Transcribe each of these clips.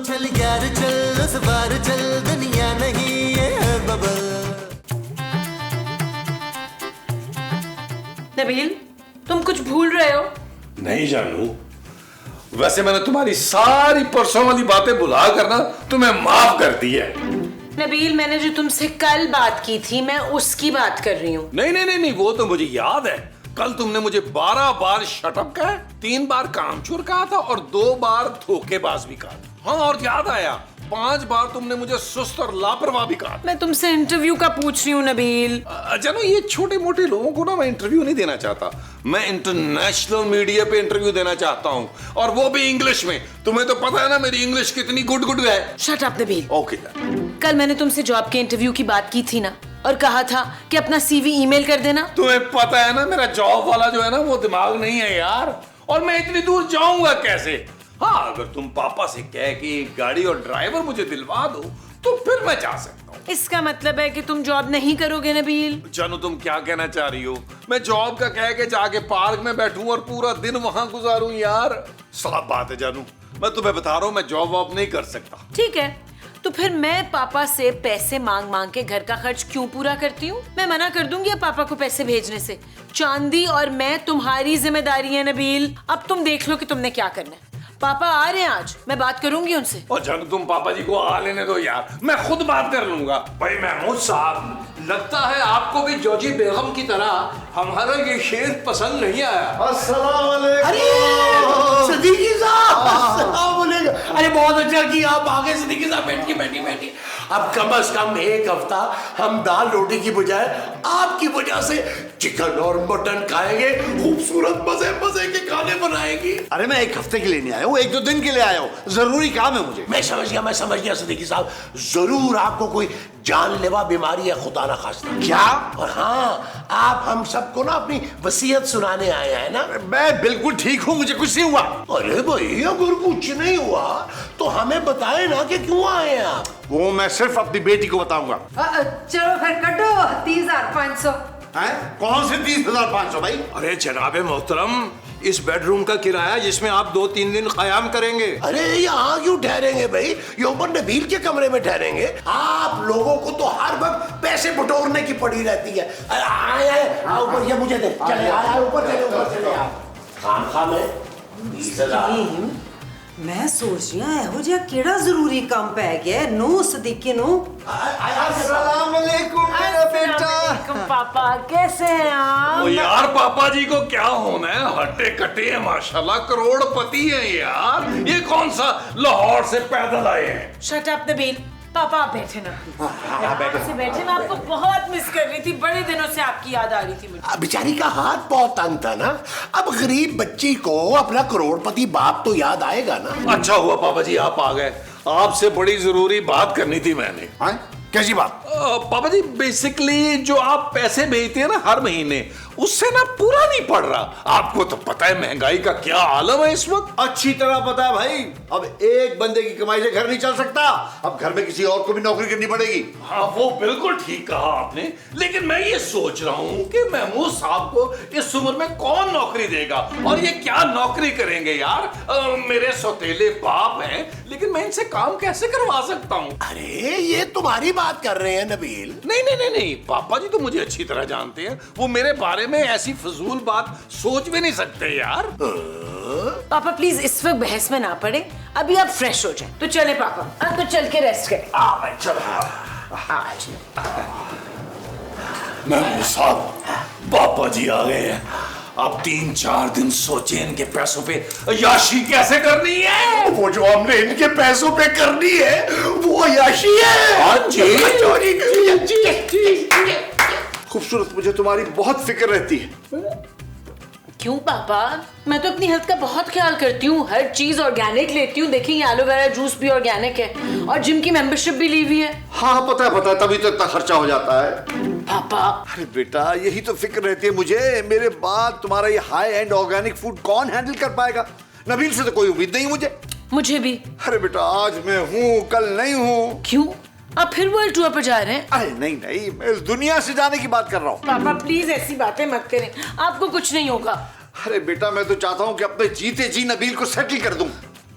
चल यार चल, उस बार चल, दुनिया नहीं ये है बबल। नबील, तुम कुछ भूल रहे हो? नहीं जानू, वैसे मैंने तुम्हारी सारी परसों वाली बातें भुला कर ना तुम्हें माफ कर दी है। नबील, मैंने जो तुमसे कल बात की थी मैं उसकी बात कर रही हूँ। नहीं, वो तो मुझे याद है। कल तुमने मुझे 12 बार शटअप कहा, 3 बार कामचोर कहा था और 2 बार धोखेबाज भी कहा था। हाँ, और याद आया 5 बार तुमने मुझे सुस्त और लापरवाह भी कहा। मैं तुमसे इंटरव्यू का पूछ रही हूँ नबील। जानो, ये छोटे मोटे लोगों को ना मैं इंटरव्यू नहीं देना चाहता। मैं इंटरनेशनल मीडिया पे इंटरव्यू देना चाहता हूँ, और वो भी इंग्लिश में। तुम्हें तो पता है ना मेरी इंग्लिश कितनी गुड है। Shut up Nabeel. ओके। कल मैंने तुमसे जॉब के इंटरव्यू की बात की थी ना, और कहा था कि अपना सीवी ईमेल कर देना। तुम्हें पता है ना मेरा जॉब वाला जो है ना वो दिमाग नहीं है यार, और मैं इतनी दूर जाऊंगा कैसे? हाँ, अगर तुम पापा से कह कि गाड़ी और ड्राइवर मुझे दिलवा दो तो फिर मैं जा सकता हूँ। इसका मतलब है कि तुम जॉब नहीं करोगे नबील? जानू, तुम क्या कहना चाह रही हो? मैं जॉब का कह के जाके पार्क में बैठूं और पूरा दिन वहां गुजारूं यार? साफ बात है जानू, मैं तुम्हें बता रहा हूँ मैं जॉब वॉब नहीं कर सकता। ठीक है, तो फिर मैं पापा से पैसे मांग मांग के घर का खर्च क्यों पूरा करती हूँ? मैं मना कर दूंगी अब पापा को पैसे भेजने से। चांदी और मैं तुम्हारी जिम्मेदारी है नबील। अब तुम देख लो कि तुमने क्या करना है। पापा आ रहे हैं आज, मैं बात करूंगी उनसे। और जानू, तुम पापा जी को आ लेने दो यार, मैं खुद बात कर लूंगा। भाई महमूद साहब, लगता है आपको भी जोजी बेगम की तरह हमारा ये शेर पसंद नहीं आया। अस्सलाम वालेकुम। अरे सदीकी साहब, अस्सलाम वालेकुम। अरे बहुत अच्छा किया आप आ गए सदीकी साहब। बैठिए। अब कम से कम एक हफ्ता हम दाल रोटी की बजाय आपकी वजह से चिकन और मटन खाएंगे। खूबसूरत मजे के खाने बनाएंगी। अरे मैं 1 हफ्ते के लिए नहीं आया हूँ, 1-2 दिन के लिए आया हूँ। जरूरी काम है मुझे। मैं समझ गया सदीकी साहब। जरूर आपको कोई जानलेवा बीमारी है, खुदा ना खास्ता। क्या? और हाँ, आप हम सबको ना अपनी वसीयत सुनाने आए हैं ना? मैं बिल्कुल ठीक हूँ, मुझे कुछ नहीं हुआ। अरे भाई, अगर कुछ नहीं हुआ तो हमें बताए ना कि क्यों आए हैं आप। वो मैं सिर्फ अपनी बेटी को बताऊंगा। चलो फिर कटो 30,500। कौन से 30,500 भाई? अरे जनाबे मोहतरम, इस बेडरूम का किराया जिसमें आप 2-3 दिन क़याम करेंगे। अरे यहाँ क्यों ठहरेंगे भाई? ये ऊपर नबील के कमरे में ठहरेंगे। आप लोगों को तो हर वक्त पैसे बटोरने की पड़ी रहती है। आए ऊपर, ये मुझे दे। चले ऊपर चले आप। खाम है 20,000। मैं सोच रही हूँ ਇਹੋ ਜਿਹਾ ਕਿਹੜਾ ਜ਼ਰੂਰੀ ਕੰਮ ਪੈ ਗਿਆ ਨੋ ਸਦੀਕੀ ਨੂੰ। अस्सलाम वालेकुम मेरा बेटा। पापा कैसे हैं आप? ओ यार, पापा जी को क्या होना है, हट्टे कट्टे हैं माशाल्लाह, करोड़पति हैं यार। ये कौन सा लाहौर से पैदल आए हैं? Shut up Nabeel. पापा आप बैठे ना, बैठे। मैं आपको बहुत मिस कर रही थी, बड़े दिनों से आपकी याद आ रही थी मुझे। बेचारी का हाथ बहुत तंग था ना। अब गरीब बच्ची को अपना करोड़पति बाप तो याद आएगा ना। अच्छा हुआ पापा जी आप आ गए, आपसे बड़ी जरूरी बात करनी थी मैंने। कैसी बात? पापा जी, बेसिकली जो आप पैसे भेजते हैं ना हर महीने, उससे ना पूरा नहीं पड़ रहा। आपको तो पता है महंगाई का क्या आलम है इस वक्त। अच्छी तरह पता है भाई। अब एक बंदे की कमाई से घर नहीं चल सकता, अब घर में किसी और को भी नौकरी करनी पड़ेगी। हाँ, वो बिल्कुल ठीक कहा आपने, लेकिन मैं ये सोच रहा हूँ कि महमूद साहब को इस उम्र में कौन नौकरी देगा, और ये क्या नौकरी करेंगे यार? मेरे सौतेले बाप हैं, लेकिन मैं इनसे काम कैसे करवा सकता हूँ? अरे ये तुम्हारी बात कर रहे हैं नबील। नहीं, पापा जी तो मुझे अच्छी तरह जानते हैं, वो मेरे बारे में ऐसी फजूल बात सोच भी नहीं सकते यार। पापा प्लीज इस वक्त बहस में ना पड़े, अभी आप फ्रेश हो जाए तो चले पापा। तो चल के रेस्ट करें। महमूद साहब, पापा जी आ गए हैं। अब 3-4 दिन सोचे इनके पैसों पे अय्याशी कैसे करनी है। वो जो हमने इनके पैसों पे करनी है वो अय्याशी है। हाँ जी। खूबसूरत, मुझे तुम्हारी बहुत फिक्र रहती है। क्यों पापा? मैं तो अपनी हेल्थ का बहुत ख्याल करती हूँ, हर चीज ऑर्गेनिक लेती हूँ। देखिए ये एलोवेरा जूस भी ऑर्गेनिक है, और जिम की मेंबरशिप भी ली हुई है। हाँ पता है, तभी तो इतना खर्चा हो जाता है। पापा अरे बेटा, यही तो फिक्र रहती है मुझे। मेरे बाद तुम्हारा ये हाई एंड ऑर्गेनिक फूड कौन हैंडल कर पाएगा? नबील से तो कोई उम्मीद नहीं मुझे भी। अरे बेटा, आज मैं हूँ कल नहीं हूँ। क्यों? आप फिर वर्ल्ड टूर पर जा रहे हैं? अरे नहीं, मैं इस दुनिया से जाने की बात कर रहा हूँ। पापा प्लीज ऐसी बातें मत करें, आपको कुछ नहीं होगा। अरे बेटा, मैं तो चाहता हूँ कि अपने जीते जी नबील को सेटल कर दूं।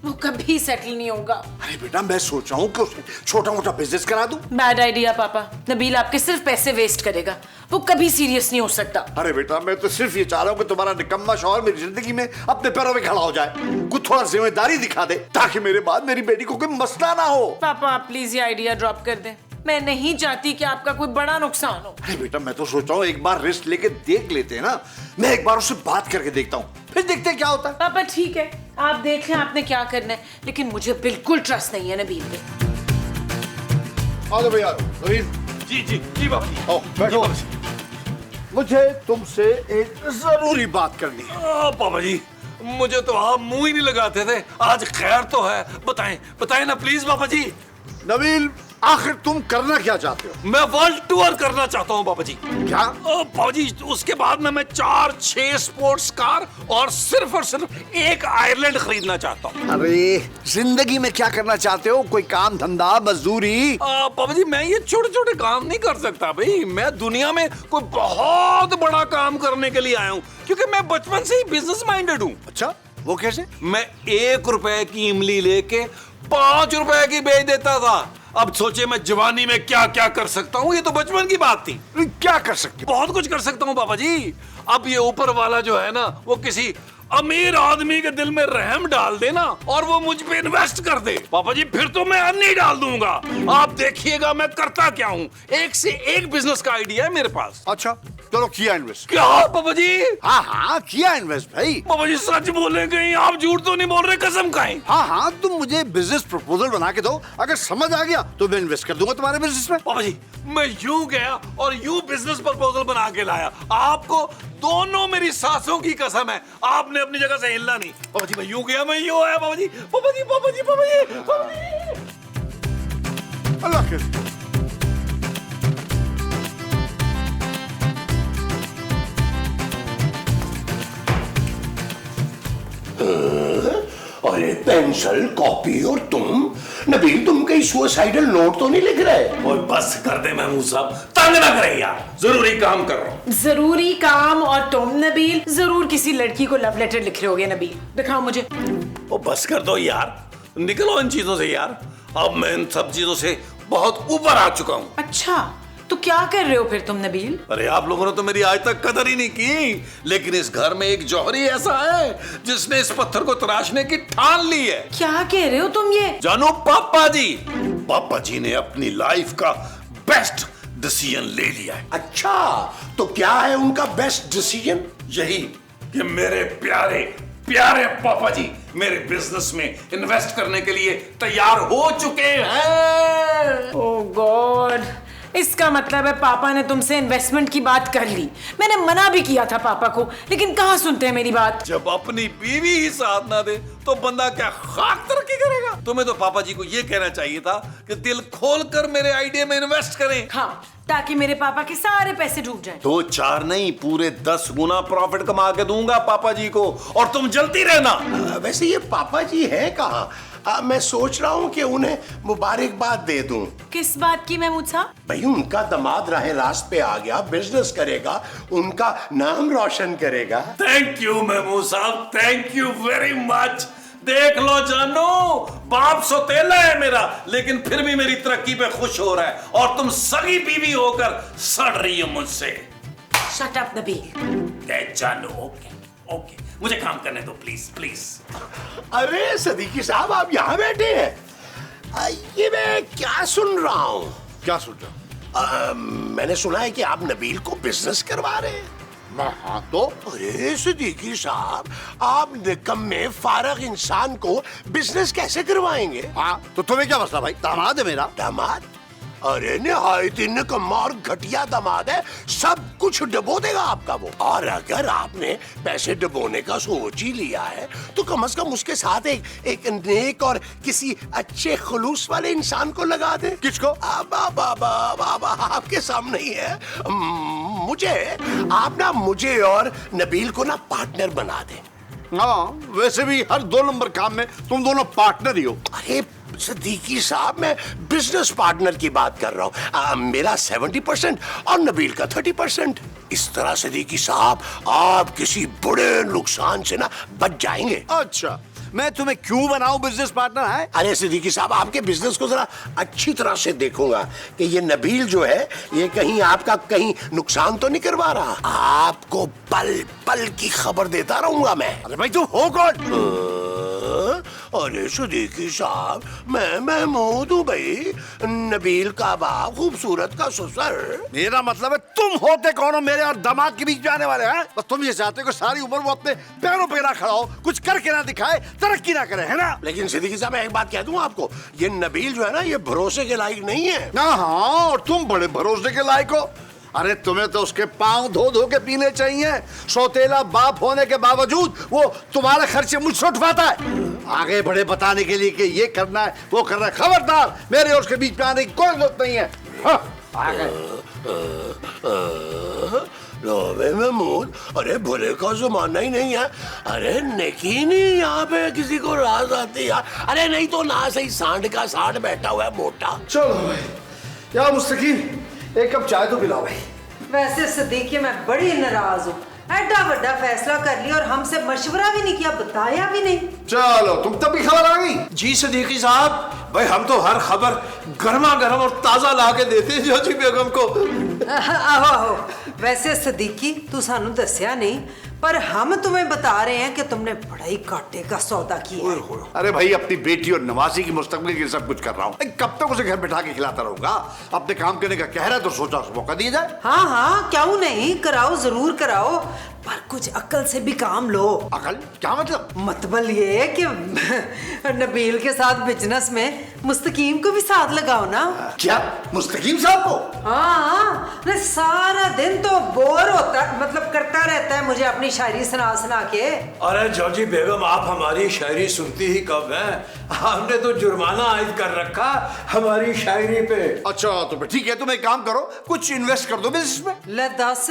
वो कभी सेटल नहीं होगा। अरे बेटा मैं सोच रहा हूँ कि उसमें छोटा मोटा बिजनेस करा दूं। बैड आइडिया पापा। नबील आपके सिर्फ पैसे वेस्ट करेगा, वो कभी सीरियस नहीं हो सकता। अरे बेटा मैं तो सिर्फ ये चाह रहा हूँ कि तुम्हारा निकम्मा शौहर मेरी जिंदगी में अपने पैरों पे खड़ा हो जाए, कुछ थोड़ा जिम्मेदारी दिखा दे, ताकि मेरे बाद मेरी बेटी को कोई मसला ना हो। पापा आप प्लीज ये आइडिया ड्रॉप कर दें, मैं नहीं चाहती कि आपका कोई बड़ा नुकसान हो। अरे बेटा मैं तो सोच रहा हूँ एक बार रिस्क लेके देख लेते हैं ना, मैं एक बार उससे बात करके देखता हूँ, फिर देखते हैं क्या होता है। पापा ठीक है, आप देख लें आपने क्या करना है, लेकिन मुझे बिल्कुल ट्रस्ट नहीं है नबील पे। आ जाओ भैया, नबील जी जी जी बाबा जी। आओ बैठो। मुझे तुमसे एक जरूरी बात करनी है। पापा जी मुझे तो आप मुंह ही नहीं लगाते थे, आज खैर तो है, बताएं बताएं ना प्लीज पापा जी। नबील आखिर तुम करना क्या चाहते हो? मैं वर्ल्ड टूर करना चाहता हूँ पापा जी। क्या? पापा जी उसके बाद में मैं 4-6 स्पोर्ट्स कार और सिर्फ एक आयरलैंड खरीदना चाहता हूँ। अरे जिंदगी में क्या करना चाहते हो? कोई काम धंधा मजदूरी? पापा जी मैं ये छोटे छोटे काम नहीं कर सकता भाई, मैं दुनिया में कोई बहुत बड़ा काम करने के लिए आया हूँ, क्योंकि मैं बचपन से ही बिजनेस माइंडेड हूँ। अच्छा वो कैसे? मैं 1 रुपए की इमली लेके 5 रुपए की बेच देता था। अब सोचे मैं जवानी में क्या क्या कर सकता हूँ, ये तो बचपन की बात थी। क्या कर सकते हो? बहुत कुछ कर सकता हूँ पापा जी। अब ये ऊपर वाला जो है ना, वो किसी अमीर आदमी के दिल में रहम डाल देना और वो मुझ पे इन्वेस्ट कर दे पापा जी, फिर तो मैं अन्नी डाल दूंगा। आप देखिएगा मैं करता क्या हूँ, एक से एक बिजनेस का आइडिया है मेरे पास। अच्छा चलो किया इन्वेस्ट। क्या पापा जी? हाँ हाँ किया इन्वेस्ट भाई। पापा जी सच बोले कहीं, आप झूठ तो नहीं बोल रहे, कसम खाएं। हाँ हाँ तुम मुझे बिजनेस प्रपोजल बना के दो, अगर समझ आ गया तो मैं इन्वेस्ट कर दूंगा तुम्हारे बिजनेस में। पापा जी मैं यूं गया और यूं बिजनेस प्रपोजल बना के लाया, आपको दोनों मेरी सांसों की कसम है, आपने अपनी जगह से हिलना नहीं। पापा जी मैं यूं गया, मैं यूं आया पापा जी, पापा जी पापा जी पापा जी पापा जी। अल्लाह के अरे पेंसिल कॉपी और तुम नबील, तुम कहीं सुसाइडल नोट तो नहीं लिख रहे? और बस कर दे महमूद साहब, तंग ना करे यार, जरूरी काम कर रहा हूँ। जरूरी काम? और तुम नबील जरूर किसी लड़की को लव लेटर लिख रहे होगे। नबील दिखाओ मुझे। ओ बस कर दो यार, निकलो इन चीजों से यार, अब मैं इन सब चीजों से बहुत ऊपर आ चुका हूँ। अच्छा तो क्या कर रहे हो फिर तुम नबील? अरे आप लोगों ने तो मेरी आज तक कदर ही नहीं की, लेकिन इस घर में एक जौहरी ऐसा है जिसने इस पत्थर को तराशने की ठान ली है। क्या कह रहे हो तुम ये? जानो पापा जी ने अपनी लाइफ का बेस्ट डिसीजन ले लिया है। अच्छा तो क्या है उनका बेस्ट डिसीजन? यही कि मेरे प्यारे प्यारे पापा जी मेरे बिजनेस में इन्वेस्ट करने के लिए तैयार हो चुके हैं। ओह गॉड, इसका मतलब है पापा ने तुमसे इन्वेस्टमेंट की बात कर ली। मैंने मना भी किया था पापा को, लेकिन कहाँ सुनते हैं मेरी बात। जब अपनी बीवी ही साथ ना दे तो बंदा क्या खाक तरक्की करेगा। तुम्हें तो पापा जी को ये कहना चाहिए था कि दिल खोलकर मेरे आइडिया में इन्वेस्ट करें। हाँ, ताकि मेरे पापा के सारे पैसे डूब जाएं। 2-4 नहीं, पूरे 10 गुना प्रॉफिट कमा के दूंगा पापा जी को, और तुम जलती रहना। वैसे ये पापा जी है कहाँ? मैं सोच रहा हूँ कि उन्हें मुबारकबाद दे दूं। किस बात की महमूद साहब? भाई उनका दामाद राह रास्त पे आ गया, बिजनेस करेगा, उनका नाम रोशन करेगा। थैंक यू महमूद साहब, थैंक यू वेरी मच। देख लो जानो, बाप सौतेला है मेरा, लेकिन फिर भी मेरी तरक्की पे खुश हो रहा है, और तुम सगी बीवी होकर सड़ रही हो मुझसे। Shut up Nabeel. जानो ओके ओके, मुझे काम करने दो प्लीज प्लीज। अरे सदीकी साहब आप यहाँ बैठे हैं? ये मैं क्या सुन रहा हूँ? क्या सुन रहे मैंने सुना है कि आप नबील को बिजनेस करवा रहे हैं। हो? हाँ तो अरे सिद्दीकी साहब, आप निकम्मे फारग इंसान को बिजनेस कैसे करवाएंगे? हाँ तो तुम्हें क्या मसला भाई? दामाद है मेरा। दामाद? अरे निहायत ही निकम्मा और घटिया दामाद है, सब कुछ डबो देगा आपका वो। और अगर आपने पैसे डबोने का सोच ही लिया है तो कम से कम उसके साथ एक नेक और किसी अच्छे खुलूस वाले इंसान को लगा दे। किसको? बाबा आपके सामने ही है। मुझे आप ना मुझे और नबील को ना पार्टनर बना दे। हाँ वैसे भी हर 2 नंबर काम में तुम दोनों पार्टनर ही हो। अरे सिद्दीकी साहब, मैं बिजनेस पार्टनर की बात कर रहा हूँ। मेरा 70% और नबील का 30%। इस तरह सिद्दीकी साहब आप किसी बड़े नुकसान से ना बच जाएंगे। अच्छा मैं तुम्हें क्यों बनाऊं बिजनेस पार्टनर है? अरे सिद्दीकी साहब, आपके बिजनेस को जरा अच्छी तरह से देखूंगा कि ये नबील जो है ये कहीं आपका कहीं नुकसान तो नहीं करवा रहा। आपको पल पल की खबर देता रहूंगा मैं। अरे भाई तुम हो कौन? अरे सिद्दीकी साहब, मैं महमूद हूँ भाई, नबील का बाप, खूबसूरत का ससुर। मेरा मतलब है तुम होते कौन हो मेरे और दामाद के बीच में आने वाले हैं? बस तुम ये चाहते हो कि सारी उम्र वो अपने पैरों पे ना खड़ा हो, कुछ करके ना दिखाए, तरक्की ना करे, है ना? लेकिन सिद्दीकी साहब, मैं एक बात कह दूं आपको, ये नबील जो है ना, ये भरोसे के लायक नहीं है। हाँ, और तुम बड़े भरोसे के लायक हो। अरे तुम्हें तो उसके पांव धो धो के पीने चाहिए। सौतेला बाप होने के बावजूद वो तुम्हारे खर्चे मुझसे उठवाता है, आगे बढ़े बताने के लिए कि ये करना है वो करना है। खबरदार, मेरे और उसके बीच में आने की कोई जरूरत नहीं है। महमूद, अरे भोले का जमाना ही नहीं है। अरे नेकी नहीं यहाँ पे किसी को राज आती यार। अरे नहीं तो ना सही सांड का सांड बैठा हुआ है मोटा। चलो भाई, यार मुस्तकीम एक कप चाय तो पिलाओ भाई। वैसे सिद्दीकी मैं बड़ी नाराज हूँ, एडा बड़ा फैसला कर लिया और हमसे मशवरा भी नहीं किया, बताया भी नहीं। चलो तुम तब भी खबर आ गई? जी सिद्दीकी साहब, भाई हम तो हर खबर गर्मा गर्म और ताजा ला के देते हैं जोजी बेगम को। आहो, वैसे सिद्दीकी तू सानू दसिया नहीं, पर हम तुम्हें बता रहे हैं कि तुमने बड़ा ही कांटे का सौदा किया है। अरे भाई, अपनी बेटी और नवासी की मुस्तकबिल के लिए सब कुछ कर रहा हूँ। कब तक उसे घर बैठा के खिलाता रहूंगा? अपने काम करने का कह रहा है तो सोचा उसे मौका दिया जाए। हाँ हाँ, क्यों नहीं, कराओ, जरूर कराओ, पर कुछ अक्ल से भी काम लो। अकल? क्या मतलब? मतलब ये है कि नबील के साथ बिजनेस में मुस्तकीम को भी साथ लगाओ ना। क्या मुस्तकीम साहब को? हाँ, नहीं सारा दिन तो बोर होता, मतलब करता रहता है मुझे अपनी शायरी सुना सुना के। अरे जॉर्जी बेगम, आप हमारी शायरी सुनती ही कब है? हमने तो जुर्माना आयद कर रखा हमारी शायरी पे। अच्छा तो फिर ठीक है, तुम एक काम करो, कुछ इन्वेस्ट कर दो बिजनेस में। ले दस,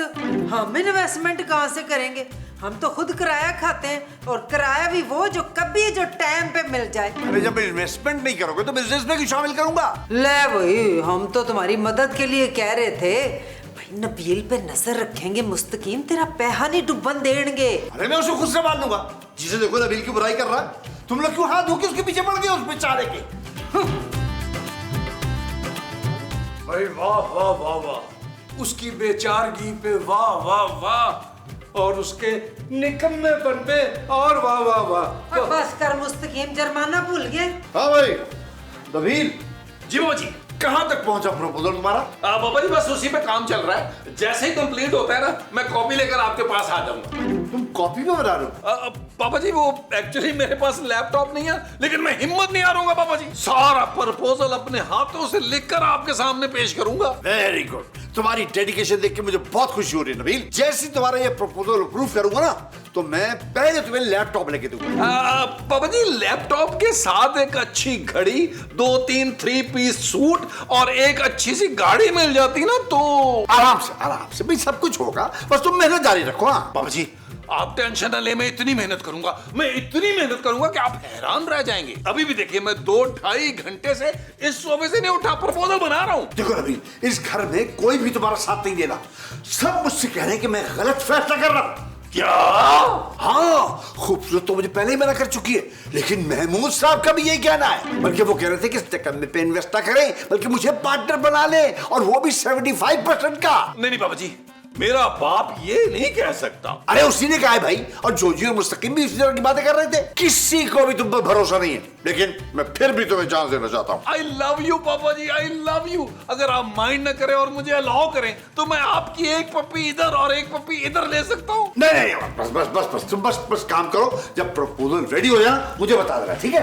हम इन्वेस्टमेंट कहाँ से करेंगे? हम तो खुद किराया खाते हैं, और किराया भी वो जो कभी जो टाइम पे मिल जाए। अरे जब इन्वेस्टमेंट नहीं करोगे तो बिजनेस में क्यों शामिल करूंगा? ले भाई, हम तो तुम्हारी मदद के लिए कह रहे थे। भाई नबील पे नजर रखेंगे, मुस्तकीम तेरा पैसा नहीं डुबन देंगे। अरे मैं उसको खुद से मार लूंगा। जिसे देखो नबील की बुराई कर रहा है, तुम लोग क्यों हाथ धो के उसके पीछे पड़ गए उस बेचारे के? भाई वाह वाह वाह वाह, उसकी बेचारगी पे वाह वाह वाह, और उसके निकम्मेपन पे और वाह वाह वाह। बस कर मुस्तकीम, जुर्माना भूल गए। हाँ भाई नबील, जी वो जी, कहाँ तक पहुंचा प्रपोजल तुम्हारा? बाबा जी बस उसी पे काम चल रहा है। जैसे ही कंप्लीट होता है ना, मैं कॉपी लेकर आपके पास आ जाऊंगा। तुम कॉपी में बना रहे हो? पापा जी वो एक्चुअली मेरे पास लैपटॉप नहीं है, लेकिन मैं हिम्मत नहीं हारूंगा पापा जी। सारा प्रपोजल अपने हाथों से लिखकर आपके सामने पेश करूंगा। वेरी गुड, तुम्हारी डेडिकेशन देख के मुझे बहुत खुशी हो रही है नबील। जैसे ही तुम्हारा ये प्रपोजल अप्रूव करूंगा ना, तो मैं पहले तुम्हें लैपटॉप लेके दूंगा। पापा जी लैपटॉप के साथ एक अच्छी घड़ी, 2-3 3 पीस सूट और एक अच्छी सी गाड़ी मिल जाती ना तो आराम से भाई सब कुछ होगा, बस तुम मेहनत जारी रखो। हाँ पापा जी आप टेंशन न ले, मैं इतनी मेहनत करूंगा, मैं इतनी मेहनत करूंगा कि आप हैरान रह जाएंगे। अभी भी देखिए, मैं 2-2.5 घंटे से इस सोफे से नहीं उठा, प्रपोजल बना रहा हूं। देखो नबील, इस घर में कोई भी तुम्हारा साथ नहीं देना। सब मुझसे कह रहे हैं कि मैं गलत फैसला कर रहा हूं। क्या? हाँ, खूबसूरत तो मुझे पहले ही मना कर चुकी है, लेकिन महमूद साहब का भी यही कहना है। बल्कि वो कह रहे थे कि इस चक्कर में पे इन्वेस्ट ना करें, बल्कि मुझे पार्टनर बना ले, और वो भी 75% का। नहीं पापा जी, मेरा बाप ये नहीं कह सकता। अरे उसी ने कहा है भाई, और जोजी और मुस्तकीम भी इसी तरह की बातें कर रहे थे। किसी को भी तुम पर भरोसा नहीं है, लेकिन मैं फिर भी तुम्हें चांस देना चाहता हूँ। आई लव यू पापा जी, आई लव यू। अगर आप माइंड न करें और मुझे अलाउ करें, तो मैं आपकी एक पप्पी इधर और एक पप्पी इधर ले सकता हूँ। नहीं, बस तुम बस काम करो। जब प्रपोजल रेडी हो जाए मुझे बता देना, ठीक है?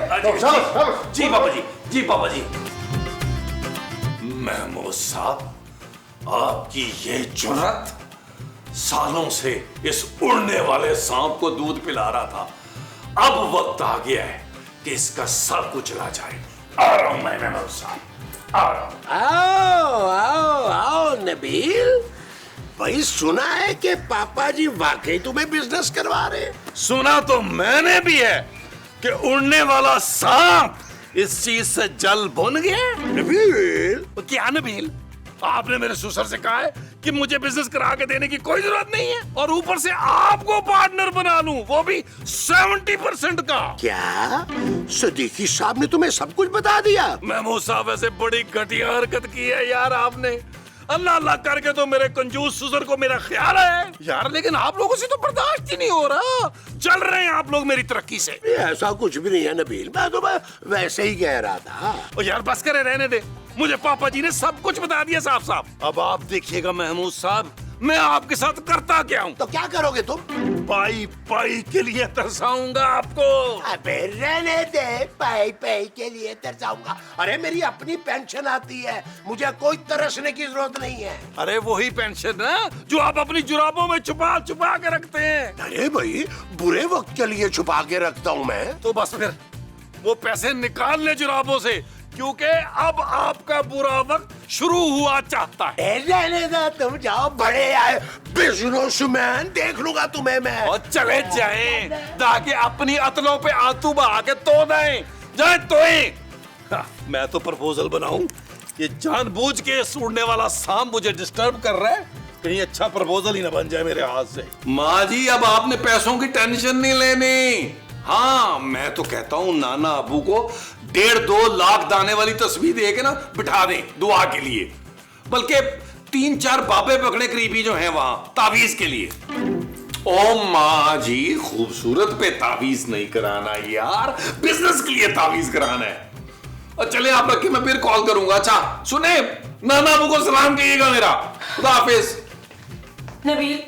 जी पापा जी, जी पापा जी। महमूद साहब, आपकी ये जुर्रत सालों से इस उड़ने वाले सांप को दूध पिला रहा था। अब वक्त आ गया है कि इसका सब कुछ चला जाए। आ रहा हूं मैं महमूद साहब, आ रहा हूं। आओ नबील भाई, सुना है कि पापा जी वाकई तुम्हें बिजनेस करवा रहे हैं। सुना तो मैंने भी है कि उड़ने वाला सांप इस चीज से जल भुन गया। नबील, क्या नबील? आपने मेरे ससुर से कहा है कि मुझे बिजनेस करा के देने की कोई जरूरत नहीं है, और ऊपर से आपको पार्टनर बना लूं, वो भी 70% का। क्या सदीकी साहब ने तुम्हें सब कुछ बता दिया? महमूद साहब वैसे बड़ी घटिया हरकत की है यार आपने। अल्लाह अल्लाह करके तो मेरे कंजूस सुसर को मेरा ख्याल है यार, लेकिन आप लोगों से तो बर्दाश्त ही नहीं हो रहा। चल रहे हैं आप लोग मेरी तरक्की से। ऐसा कुछ भी नहीं है नबील, मैं तो वैसे ही कह रहा था। ओ यार बस करे, रहने दे, मुझे पापा जी ने सब कुछ बता दिया साफ साफ। अब आप देखिएगा महमूद साहब, मैं आपके साथ करता क्या हूँ। तो क्या करोगे तुम? पाई पाई के लिए तरसाऊंगा आपको। अबे रहने दे, पाई पाई के लिए तरसाऊंगा। अरे मेरी अपनी पेंशन आती है, मुझे कोई तरसने की जरूरत नहीं है। अरे वही पेंशन ना जो आप अपनी जुराबों में छुपा छुपा के रखते हैं। अरे भाई बुरे वक्त के लिए छुपा के रखता हूँ मैं। तो बस फिर वो पैसे निकाल ले जुराबों से, क्योंकि अब आपका बुरा वक्त शुरू हुआ चाहता है। रहने दो, तुम जाओ, बड़े आए बिजनेसमैन, देख लूंगा तुम्हें मैं। और चले जाएं, ताकि अपनी अतलों पे आंसू बहा के तो दें, जाए तोएं। मैं तो प्रपोजल बनाऊं, ये जानबूझ के सूढ़ने वाला सांप मुझे डिस्टर्ब कर रहा है, कहीं अच्छा प्रपोजल ही ना बन जाए मेरे हाथ से। माँ जी अब आपने पैसों की टेंशन नहीं लेनी। हाँ मैं तो कहता हूँ नाना अबू को 1.5-2 लाख दाने वाली तस्वीर दे के ना बिठा दें दुआ के लिए, बल्कि 3-4 बाबे पकड़े करीबी जो हैं वहां तावीज के लिए। ओ माँ जी खूबसूरत पे तावीज नहीं कराना यार, बिजनेस के लिए तावीज कराना है। और चले आप रखिए, मैं फिर कॉल करूंगा। अच्छा सुने, नाना अबू को सलाम कहिएगा मेरा। खुदा हाफिज। नबील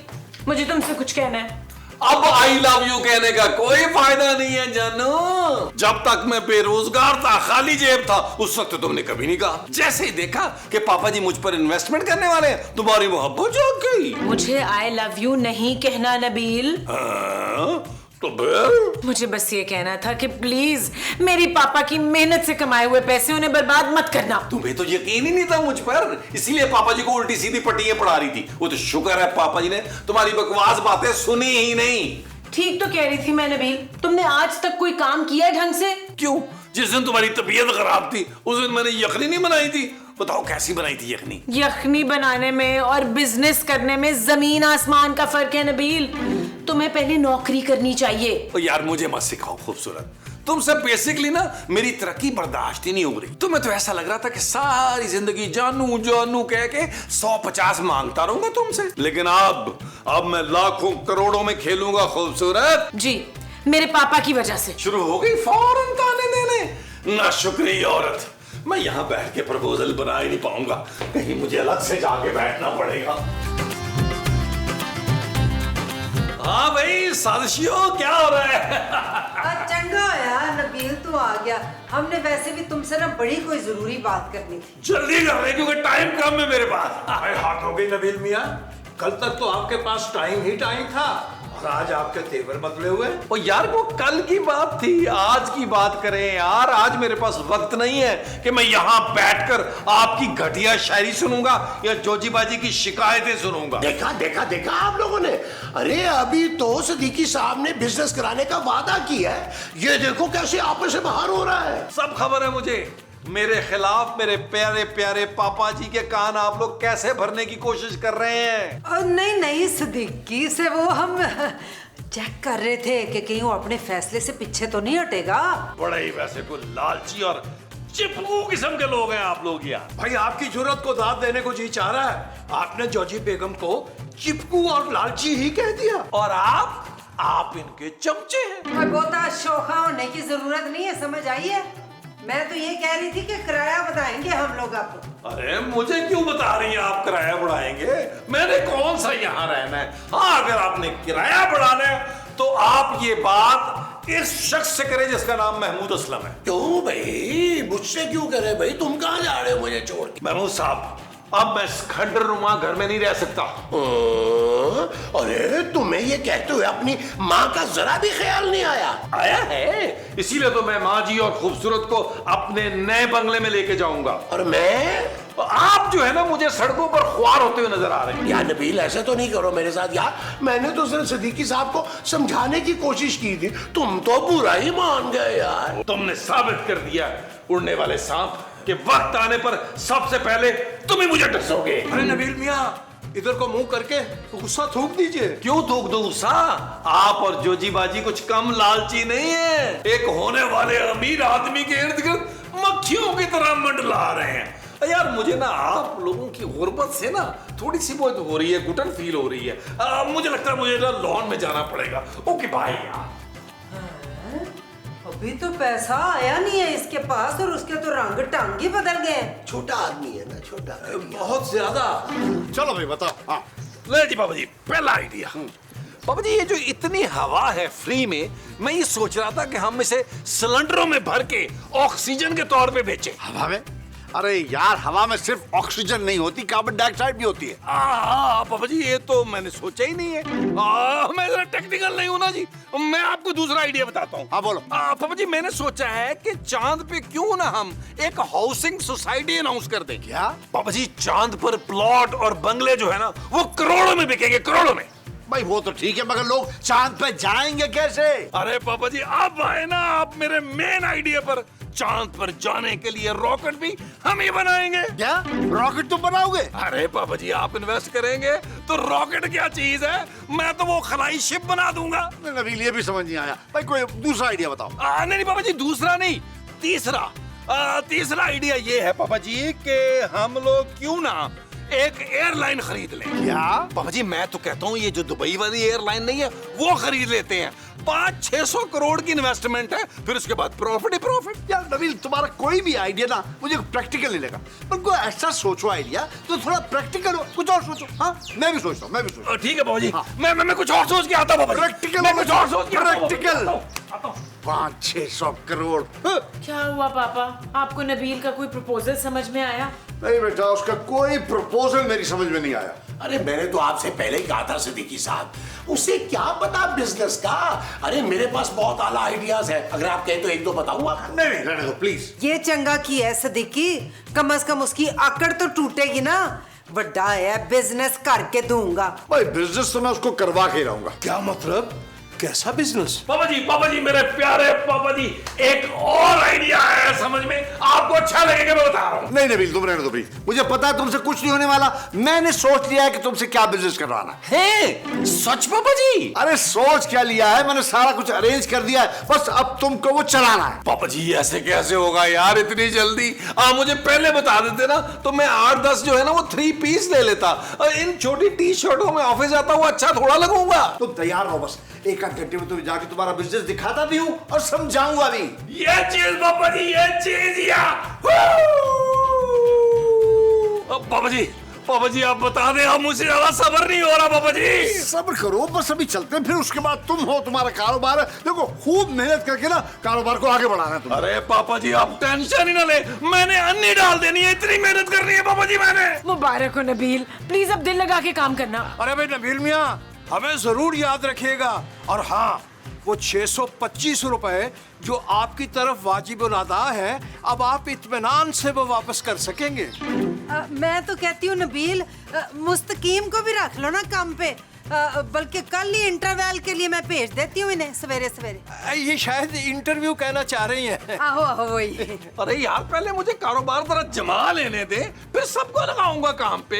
मुझे तुमसे कुछ कहना है। अब आई लव यू कहने का कोई फायदा नहीं है जानू। जब तक मैं बेरोजगार था, खाली जेब था, उस वक्त तुमने कभी नहीं कहा। जैसे ही देखा कि पापा जी मुझ पर इन्वेस्टमेंट करने वाले हैं, तुम्हारी मोहब्बत जाग गई। मुझे आई लव यू नहीं कहना नबील। हाँ, तो फिर मुझे बस ये कहना था कि प्लीज मेरी पापा की मेहनत से कमाए हुए पैसे उन्हें बर्बाद मत करना। तुम्हें तो यकीन ही नहीं था मुझ पर, इसीलिए पापा जी को उल्टी सीधी पट्टियां पढ़ा रही थी। वो तो शुक्र है पापा जी ने तुम्हारी बकवास बातें सुनी ही नहीं। ठीक तो कह रही थी मैं नबील, तुमने आज तक कोई काम किया ढंग से? क्यों? जिस दिन तुम्हारी तबीयत खराब थी उस दिन मैंने यखनी नहीं बनाई थी। बताओ कैसी बनाई थी यखनी? यखनी बनाने में और बिजनेस करने में जमीन आसमान का फर्क है नबील। तुम्हें पहले नौकरी करनी चाहिए। ओ यार मुझे मत सिखाओ खूबसूरत, तुमसे बेसिकली ना मेरी तरक्की बर्दाश्त ही नहीं हो रही। तुम्हें तो ऐसा लग रहा था कि सारी जिंदगी जानू जानू कह के 150 मांगता रहूंगा तुमसे, लेकिन अब मैं लाखों करोड़ों में खेलूंगा खूबसूरत। जी मेरे पापा की वजह से। शुरू हो गई फौरन ताने देने, ना शुक्रिया औरत। मैं यहाँ बैठ के प्रपोजल बना ही नहीं पाऊंगा, कहीं मुझे अलग से जाके बैठना पड़ेगा। हाँ भाई साजिशियों क्या हो रहा है? चंगा यार नबील तू आ गया, हमने वैसे भी तुमसे ना बड़ी कोई जरूरी बात करनी थी। जल्दी कर रहे क्योंकि टाइम कम है मेरे पास। हाथ हो गई नबील मियाँ, कल तक तो आपके पास टाइम ही टाइम था, और आज आपके तेवर बदले हुए। ओ यार वो कल की बात थी, आज की बात करें यार। आज मेरे पास वक्त नहीं है कि मैं यहाँ बैठकर आपकी घटिया शायरी सुनूंगा या जोजी बाजी की शिकायतें सुनूंगा। देखा देखा देखा आप लोगों ने, अरे अभी तो सदीकी साहब ने बिजनेस कराने का वादा किया है, ये देखो कैसे आपस में बाहर हो रहा है। सब खबर है मुझे। मेरे खिलाफ मेरे प्यारे प्यारे पापा जी के कान आप लोग कैसे भरने की कोशिश कर रहे हैं? और नहीं सिद्दीकी से वो हम चेक कर रहे थे कि कहीं वो अपने फैसले से पीछे तो नहीं हटेगा। बड़े ही वैसे कोई लालची और चिपकू किस्म के लोग हैं आप लोग यार। भाई आपकी जरूरत को दाद देने को जी चाह रहा है, आपने जोजी बेगम को चिपकू और लालची ही कह दिया, और आप इनके चमचे हैं। और बहुता शोखा होने की जरूरत नहीं है, समझ आई है? मैं तो ये कह रही थी कि किराया बताएंगे हम लोग आपको। अरे मुझे क्यों बता रही हैं आप किराया बढ़ाएंगे? मैंने कौन सा यहाँ रहना है? हाँ अगर आपने किराया बढ़ाना है तो आप ये बात इस शख्स से करें जिसका नाम महमूद असलम है। क्यों भाई, मुझसे क्यों करे भाई? तुम कहाँ जा रहे हो मुझे छोड़ के? महमूद साहब अब मैं इस खंडर नुमा घर में नहीं रह सकता। अरे तुम्हें ये कहते हुए अपनी माँ का जरा भी ख्याल नहीं आया? आया है, इसीलिए तो मैं माँ जी और खूबसूरत को अपने नए बंगले में लेके जाऊंगा। और मैं? आप जो है ना मुझे सड़कों पर ख्वार होते हुए नजर आ रहे हैं। यार नबील ऐसे तो नहीं करो मेरे साथ यार, मैंने तो सिर्फ सदीकी साहब को समझाने की कोशिश की थी, तुम तो बुरा ही मान गए यार। तुमने साबित कर दिया उड़ने वाले सांप कि वक्त आने पर सबसे पहले तुम ही मुझे डसोगे। अरे नबील मियाँ इधर को मुंह करके गुस्सा थूक दीजिए। क्यों थूक दो गुस्सा? आप और जोजी बाजी कुछ कम लालची नहीं है। एक होने वाले अमीर आदमी के इर्द गिर्द मक्खियों की तरह मंडला रहे हैं। यार मुझे ना आप लोगों की गुर्बत से ना थोड़ी सी बहुत हो रही है, घुटन फील हो रही है। मुझे लगता है मुझे ना लॉन में जाना पड़ेगा। ओके बाय यार। अभी तो पैसा आया नहीं है इसके पास और उसके तो रंग टांग ही बदल गए। छोटा आदमी है ना, छोटा। बहुत ज्यादा। चलो भाई बताओ। हाँ ले जी बाबा जी, पहला आइडिया। बाबा जी ये जो इतनी हवा है फ्री में, मैं ये सोच रहा था कि हम इसे सिलेंडरों में भर के ऑक्सीजन के तौर पे बेचें। हवा में? अरे यार हवा में सिर्फ ऑक्सीजन नहीं होती, कार्बन डाइऑक्साइड भी होती है। बाबा जी ये तो मैंने सोचा ही नहीं है। मैं जरा टेक्निकल नहीं हूं ना जी। मैं आपको दूसरा आइडिया बताता हूँ। हाँ बोलो। बाबा जी मैंने सोचा है कि चांद पे क्यों ना हम एक हाउसिंग सोसाइटी अनाउंस कर दें। क्या? बाबा जी चांद पर प्लॉट और बंगले जो है ना वो करोड़ों में बिकेंगे, करोड़ों में। भाई वो तो ठीक है, मगर लोग चांद पे जाएंगे कैसे? अरे पापा जी आप आए ना आप मेरे मेन आइडिया पर। चांद पर जाने के लिए रॉकेट भी हम ही बनाएंगे। क्या रॉकेट तुम बनाओगे? अरे पापा जी आप इन्वेस्ट करेंगे तो रॉकेट क्या चीज है, मैं तो वो खलाई शिप बना दूंगा। नबील ये भी समझ नहीं आया भाई, कोई दूसरा आइडिया बताओ। नहीं पापा जी दूसरा नहीं, तीसरा। तीसरा आइडिया ये है पापा जी कि हम लोग क्यों ना एक एयरलाइन खरीद लें। क्या? पापा जी मैं तो कहता हूँ ये जो दुबई वाली एयरलाइन नहीं है वो खरीद लेते हैं। 500-600 करोड़ की इन्वेस्टमेंट है, फिर उसके बाद प्रॉफिट ही प्रॉफिट। यार नबील तुम्हारा कोई भी आइडिया ना मुझे प्रैक्टिकल नहीं लगा, पर कोई ऐसा सोचो आइडिया तो थोड़ा प्रैक्टिकल हो, कुछ और सोचो। हाँ मैं भी सोचता हूँ, ठीक है बाबा जी। हाँ। मैं कुछ और सोच के आता हूँ। प्रैक्टिकल मैं कुछ और सोच के आता हूँ। प्रैक्टिकल। आता हूँ। 500-600 करोड़। क्या हुआ पापा, आपको नबील का कोई प्रपोजल समझ में आया? नहीं बेटा, उसका कोई प्रपोजल मेरी समझ में नहीं आया। अरे मैंने तो आपसे पहले ही कहा था सिद्दीकी साहब, उसे क्या पता बिजनेस का। अरे मेरे पास बहुत आला आइडियाज है, अगर आप कहें तो एक दो बताऊंगा। नहीं रहने दो प्लीज। ये चंगा की है सदीकी, कम से कम उसकी आकड़ तो टूटेगी ना। बड़ा है बिजनेस करके दूंगा। भाई बिजनेस तो मैं उसको करवा के रहूंगा। क्या मतलब, कैसा बिजनेस? पापा जी मेरे प्यारे पापा जी, एक और आइडिया है समझ में, आपको अच्छा लगेगा मैं बता रहा हूँ। नहीं नबील तुम रहने दो प्लीज, मुझे पता है तुमसे कुछ नहीं होने वाला। मैंने सोच लिया है कि तुमसे क्या बिजनेस करवाना है। सच पापा जी? अरे सोच क्या लिया है, मैंने सारा कुछ अरेंज कर दिया है, बस अब तुमको वो चलाना है। पापा जी ऐसे कैसे होगा यार इतनी जल्दी? आप मुझे पहले बता देते ना तो मैं 8-10 जो है ना वो 3 पीस ले लेता। इन छोटी टी शर्टों में ऑफिस जाता हुआ अच्छा थोड़ा लगूंगा। तुम तैयार रहो, बस एक आध घंटे में तुम जाके तुम्हारा बिजनेस दिखाता भी हूँ और समझाऊंगा भी। ये चीज पापा जी, ये चीज या पापा जी आप बता दें, अब मुझे ज्यादा सब्र नहीं हो रहा। पापा जी सब्र करो, बस अभी चलते हैं, फिर उसके बाद तुम हो, तुम्हारा कारोबार है। देखो खूब मेहनत करके ना कारोबार को आगे बढ़ाना है तुम्हें। अरे पापा जी आप टेंशन ही ना ले, मैंने अन्नी डाल देनी है, इतनी मेहनत करनी है पापा जी मैंने। मुबारक हो नबील, प्लीज अब दिल लगा के काम करना। अरे भाई नबील मियाँ हमें जरूर याद रखिएगा। और हाँ वो 625 रुपए जो आपकी तरफ वाजिब अदा है, अब आप इत्मीनान से वो वापस कर सकेंगे। मैं तो कहती हूँ नबील, मुस्तकीम को भी रख लो ना काम पे, बल्कि कल ही इंटरवल के लिए मैं भेज देती हूँ इन्हें सवेरे सवेरे। ये शायद इंटरव्यू कहना चाह रही हैं। आहो आहो वही। अरे यार पहले मुझे कारोबार जरा जमा लेने दे, फिर सबको लगाऊंगा काम पे।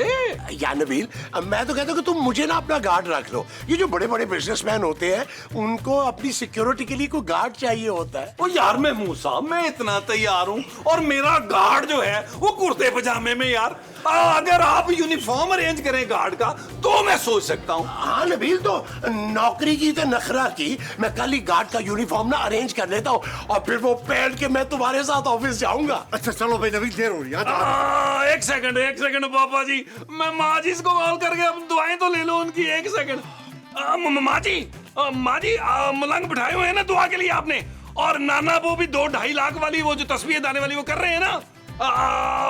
या नबील, मैं तो कहता हूँ कि तुम मुझे ना अपना गार्ड रख लो। ये जो बड़े बड़े बिजनेसमैन होते हैं उनको अपनी सिक्योरिटी के लिए कोई गार्ड चाहिए होता है। ओ यार मैं मूसा, मैं इतना तैयार हूँ और मेरा गार्ड जो है वो कुर्ते पजामे में। यार अगर आप यूनिफॉर्म अरेंज करें गार्ड का तो मैं सोच सकता हूँ। हाँ नबील, तो नौकरी की तो नखरा की, मैं कल ही गार्ड का यूनिफॉर्म ना अरेंज कर लेता हूँ और फिर वो पहन के मैं तुम्हारे साथ ऑफिस जाऊंगा। अच्छा चलो भाई नबील, देर हो रही है। एक सेकंड पापा जी, मैं माँ जी को कॉल करके अब दुआएं तो ले लो उनकी। एक सेकंड माँ जी, मलंग बिठाए हुए हैं ना दुआ के लिए आपने, और नाना वो भी 2-2.5 लाख वाली वो जो तस्वीर दाने वाली वो कर रहे हैं ना।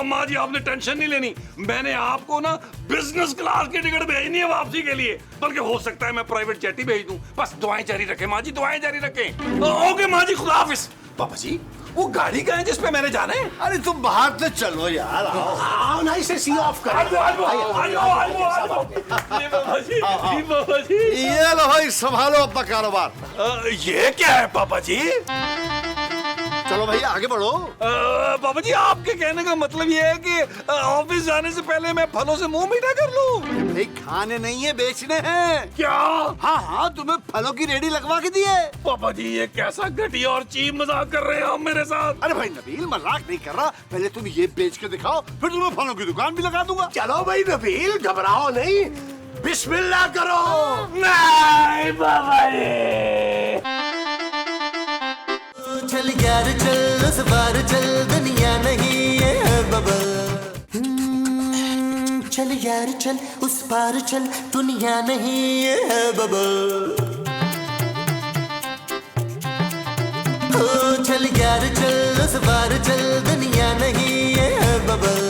माँ जी आपने टेंशन नहीं लेनी, मैंने आपको ना बिजनेस क्लास की टिकट भेजनी है वापसी के लिए, बल्कि हो सकता है मैं प्राइवेट जेट ही भेज दूं। बस दुआएं जारी रखें माँ जी, दुआएं जारी रखें। ओके माँ जी, खुदा हाफिज। पापा जी वो गाड़ी कहाँ है जिस पे मैंने जाना है? अरे तुम बाहर से चलो यार, आओ ना, इसे सी ऑफ कर। ये लो भाई, संभालो अपना कारोबार। ये क्या है पापा जी? चलो भाई आगे बढ़ो। बाबा जी आपके कहने का मतलब ये है कि ऑफिस जाने से पहले मैं फलों से मुंह मीठा कर लूं? भाई खाने नहीं है, बेचने हैं। क्या? हाँ हाँ, तुम्हें फलों की रेडी लगवा के दी है। पापा जी ये कैसा घटिया और चीप मजाक कर रहे हैं आप मेरे साथ। अरे भाई नबील, मजाक नहीं कर रहा। पहले तुम ये बेच के दिखाओ, फिर तुम्हें फलों की दुकान भी लगा दूंगा। चलो भाई नबील, घबराओ नहीं, बिस्मिल्लाह करो। नहीं बाबा जी। चल यार चल, उस बार चल, दुनिया नहीं है बबल। चल यार चल, उस पार चल, दुनिया नहीं है बबल। ओ चल यार चल, उस पार चल, दुनिया नहीं है बबल।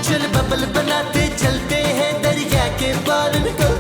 चल बबल बनाते चलते हैं दरिया के पार को।